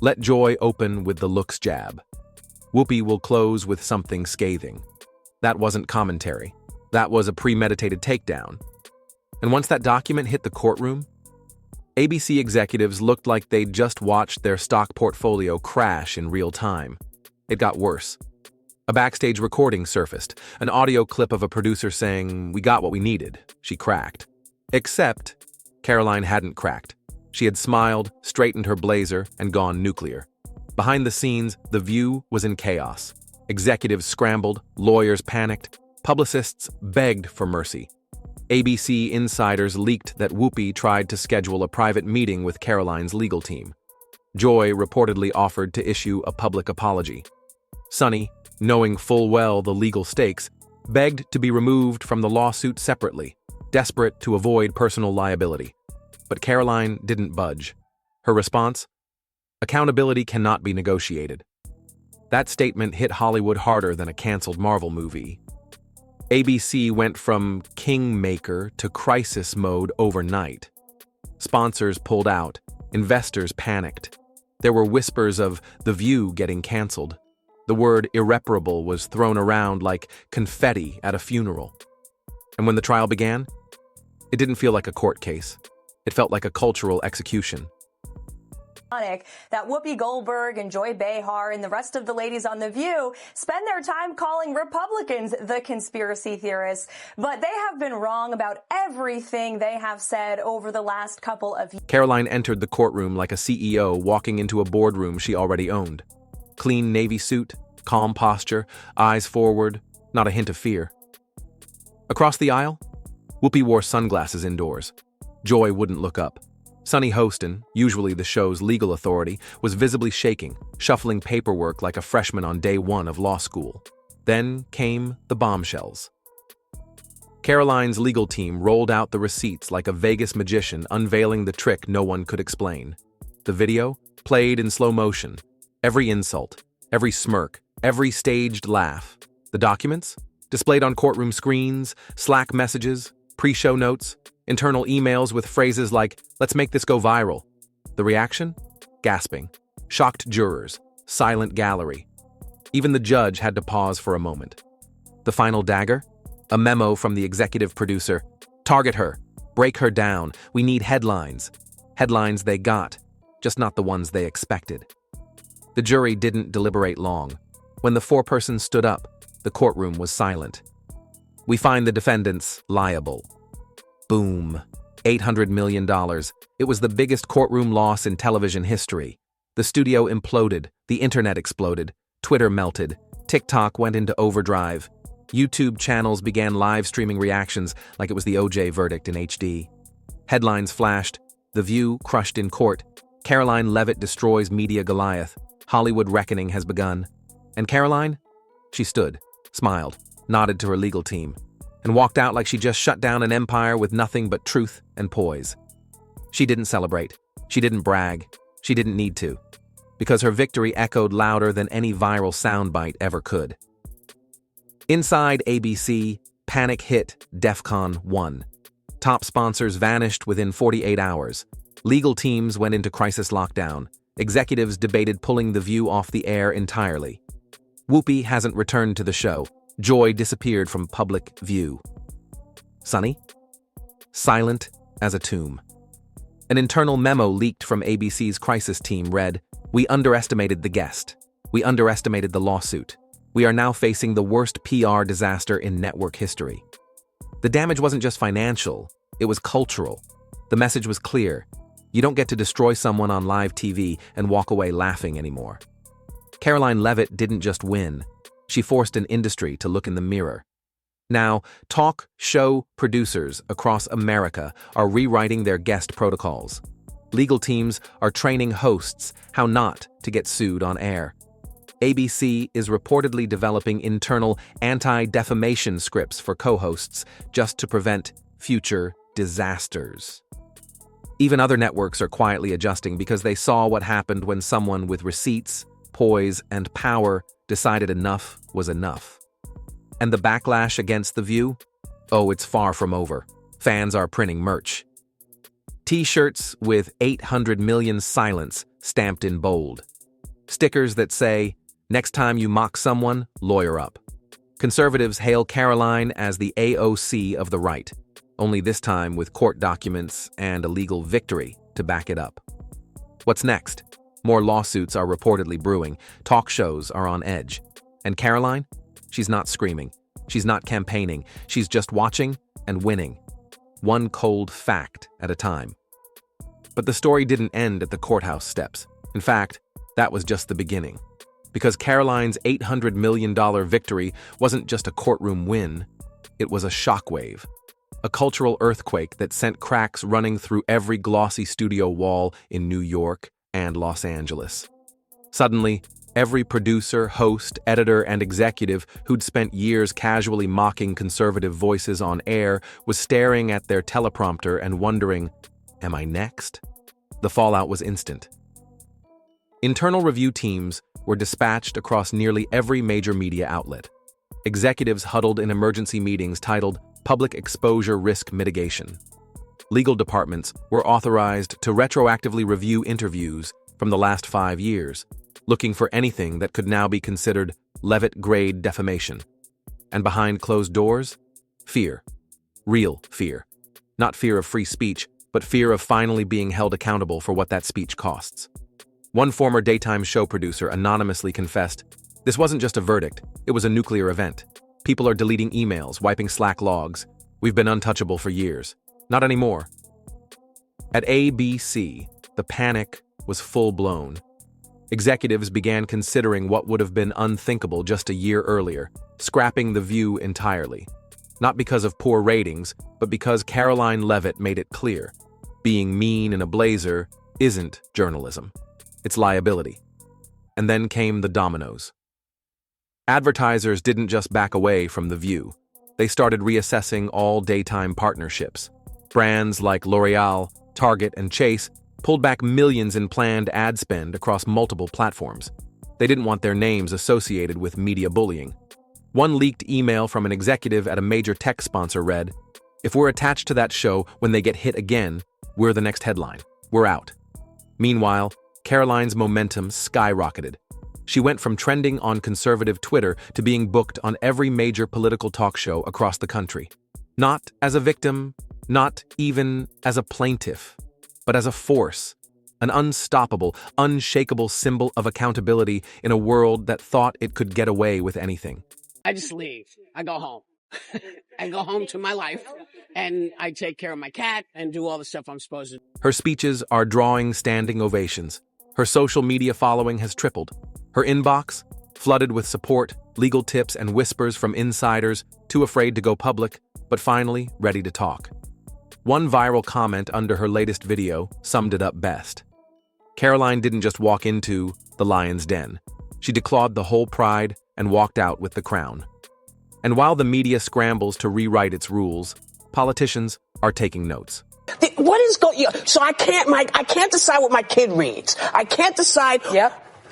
Let Joy open with the looks jab. Whoopi will close with something scathing. That wasn't commentary. That was a premeditated takedown. And once that document hit the courtroom, ABC executives looked like they'd just watched their stock portfolio crash in real time. It got worse. A backstage recording surfaced, an audio clip of a producer saying, "We got what we needed." She cracked. Except Caroline hadn't cracked. She had smiled, straightened her blazer, and gone nuclear. Behind the scenes, the view was in chaos. Executives scrambled, lawyers panicked, publicists begged for mercy. ABC insiders leaked that Whoopi tried to schedule a private meeting with Caroline's legal team. Joy reportedly offered to issue a public apology. Sonny, knowing full well the legal stakes, begged to be removed from the lawsuit separately, desperate to avoid personal liability. But Caroline didn't budge. Her response? Accountability cannot be negotiated. That statement hit Hollywood harder than a canceled Marvel movie. ABC went from kingmaker to crisis mode overnight. Sponsors pulled out. Investors panicked. There were whispers of The View getting canceled. The word irreparable was thrown around like confetti at a funeral. And when the trial began, it didn't feel like a court case. It felt like a cultural execution. That Whoopi Goldberg and Joy Behar and the rest of the ladies on The View spend their time calling Republicans the conspiracy theorists, but they have been wrong about everything they have said over the last couple of years. Caroline entered the courtroom like a CEO walking into a boardroom she already owned. Clean navy suit, calm posture, eyes forward, not a hint of fear. Across the aisle, Whoopi wore sunglasses indoors. Joy wouldn't look up. Sonny Hostin, usually the show's legal authority, was visibly shaking, shuffling paperwork like a freshman on day one of law school. Then came the bombshells. Caroline's legal team rolled out the receipts like a Vegas magician unveiling the trick no one could explain. The video played in slow motion. Every insult, every smirk, every staged laugh. The documents displayed on courtroom screens, Slack messages, pre-show notes, internal emails with phrases like, "Let's make this go viral." The reaction? Gasping. Shocked jurors. Silent gallery. Even the judge had to pause for a moment. The final dagger? A memo from the executive producer. "Target her. Break her down. We need headlines." Headlines they got, just not the ones they expected. The jury didn't deliberate long. When the foreperson stood up, the courtroom was silent. "We find the defendants liable." Boom. $800 million. It was the biggest courtroom loss in television history. The studio imploded. The internet exploded. Twitter melted. TikTok went into overdrive. YouTube channels began live streaming reactions like it was the OJ verdict in HD. Headlines flashed. The View crushed in court. Caroline Levitt destroys media Goliath. Hollywood reckoning has begun. And Caroline? She stood, smiled, nodded to her legal team, and walked out like she just shut down an empire with nothing but truth and poise. She didn't celebrate. She didn't brag. She didn't need to. Because her victory echoed louder than any viral soundbite ever could. Inside ABC, panic hit DEFCON 1. Top sponsors vanished within 48 hours. Legal teams went into crisis lockdown. Executives debated pulling The View off the air entirely. Whoopi hasn't returned to the show. Joy disappeared from public view. Sonny? Silent as a tomb. An internal memo leaked from ABC's crisis team read, "We underestimated the guest. We underestimated the lawsuit. We are now facing the worst PR disaster in network history." The damage wasn't just financial, it was cultural. The message was clear. You don't get to destroy someone on live TV and walk away laughing anymore. Caroline Levitt didn't just win. She forced an industry to look in the mirror. Now, talk show producers across America are rewriting their guest protocols. Legal teams are training hosts how not to get sued on air. ABC is reportedly developing internal anti-defamation scripts for co-hosts just to prevent future disasters. Even other networks are quietly adjusting because they saw what happened when someone with receipts, poise, and power decided enough was enough. And the backlash against The View? Oh, it's far from over. Fans are printing merch. T-shirts with 800 million silence stamped in bold. Stickers that say, "Next time you mock someone, lawyer up." Conservatives hail Caroline as the AOC of the right, only this time with court documents and a legal victory to back it up. What's next? More lawsuits are reportedly brewing, talk shows are on edge. And Caroline? She's not screaming. She's not campaigning. She's just watching and winning. One cold fact at a time. But the story didn't end at the courthouse steps. In fact, that was just the beginning. Because Caroline's $800 million victory wasn't just a courtroom win, it was a shockwave. A cultural earthquake that sent cracks running through every glossy studio wall in New York and Los Angeles. Suddenly, every producer, host, editor, and executive who'd spent years casually mocking conservative voices on air was staring at their teleprompter and wondering, am I next? The fallout was instant. Internal review teams were dispatched across nearly every major media outlet. Executives huddled in emergency meetings titled Public Exposure Risk Mitigation. Legal departments were authorized to retroactively review interviews from the last 5 years, looking for anything that could now be considered Levitt-grade defamation. And behind closed doors? Fear. Real fear. Not fear of free speech, but fear of finally being held accountable for what that speech costs. One former daytime show producer anonymously confessed, "This wasn't just a verdict, it was a nuclear event. People are deleting emails, wiping Slack logs. We've been untouchable for years. Not anymore." At ABC, the panic was full-blown. Executives began considering what would have been unthinkable just a year earlier, scrapping The View entirely. Not because of poor ratings, but because Caroline Levitt made it clear. Being mean in a blazer isn't journalism. It's liability. And then came the dominoes. Advertisers didn't just back away from The View. They started reassessing all daytime partnerships. Brands like L'Oreal, Target, and Chase pulled back millions in planned ad spend across multiple platforms. They didn't want their names associated with media bullying. One leaked email from an executive at a major tech sponsor read, "If we're attached to that show when they get hit again, we're the next headline. We're out." Meanwhile, Caroline's momentum skyrocketed. She went from trending on conservative Twitter to being booked on every major political talk show across the country. Not as a victim, not even as a plaintiff, but as a force, an unstoppable, unshakable symbol of accountability in a world that thought it could get away with anything. I just leave. I go home. I go home to my life, and I take care of my cat and do all the stuff I'm supposed to do. Her speeches are drawing standing ovations. Her social media following has tripled. Her inbox, flooded with support, legal tips, and whispers from insiders too afraid to go public, but finally ready to talk. One viral comment under her latest video summed it up best. Caroline didn't just walk into the lion's den. She declawed the whole pride and walked out with the crown. And while the media scrambles to rewrite its rules, politicians are taking notes. What is going? So I can't decide what my kid reads. I can't decide.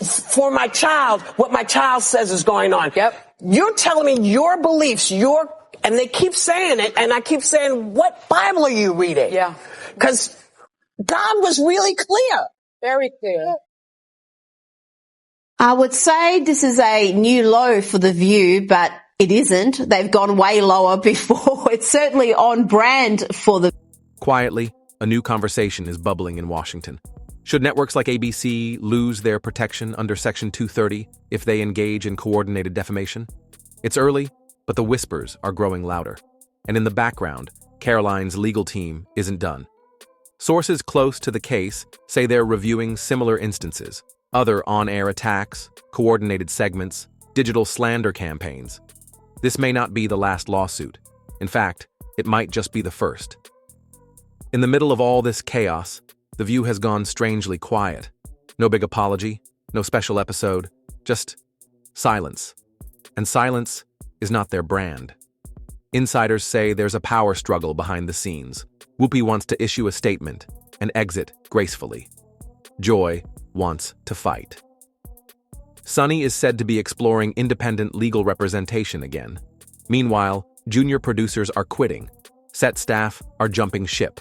For my child, what my child says is going on. You're telling me your beliefs, and they keep saying it, and I keep saying, what Bible are you reading? Because God was really clear. Very clear. I would say this is a new low for The View, but it isn't. They've gone way lower before. It's certainly on brand for the... Quietly, a new conversation is bubbling in Washington. Should networks like ABC lose their protection under Section 230 if they engage in coordinated defamation? It's early, but the whispers are growing louder. And in the background, Caroline's legal team isn't done. Sources close to the case say they're reviewing similar instances, other on-air attacks, coordinated segments, digital slander campaigns. This may not be the last lawsuit. In fact, it might just be the first. In the middle of all this chaos, The View has gone strangely quiet. No big apology, no special episode, just silence. And silence is not their brand. Insiders say there's a power struggle behind the scenes. Whoopi wants to issue a statement and exit gracefully. Joy wants to fight. Sunny is said to be exploring independent legal representation again. Meanwhile, junior producers are quitting. Set staff are jumping ship.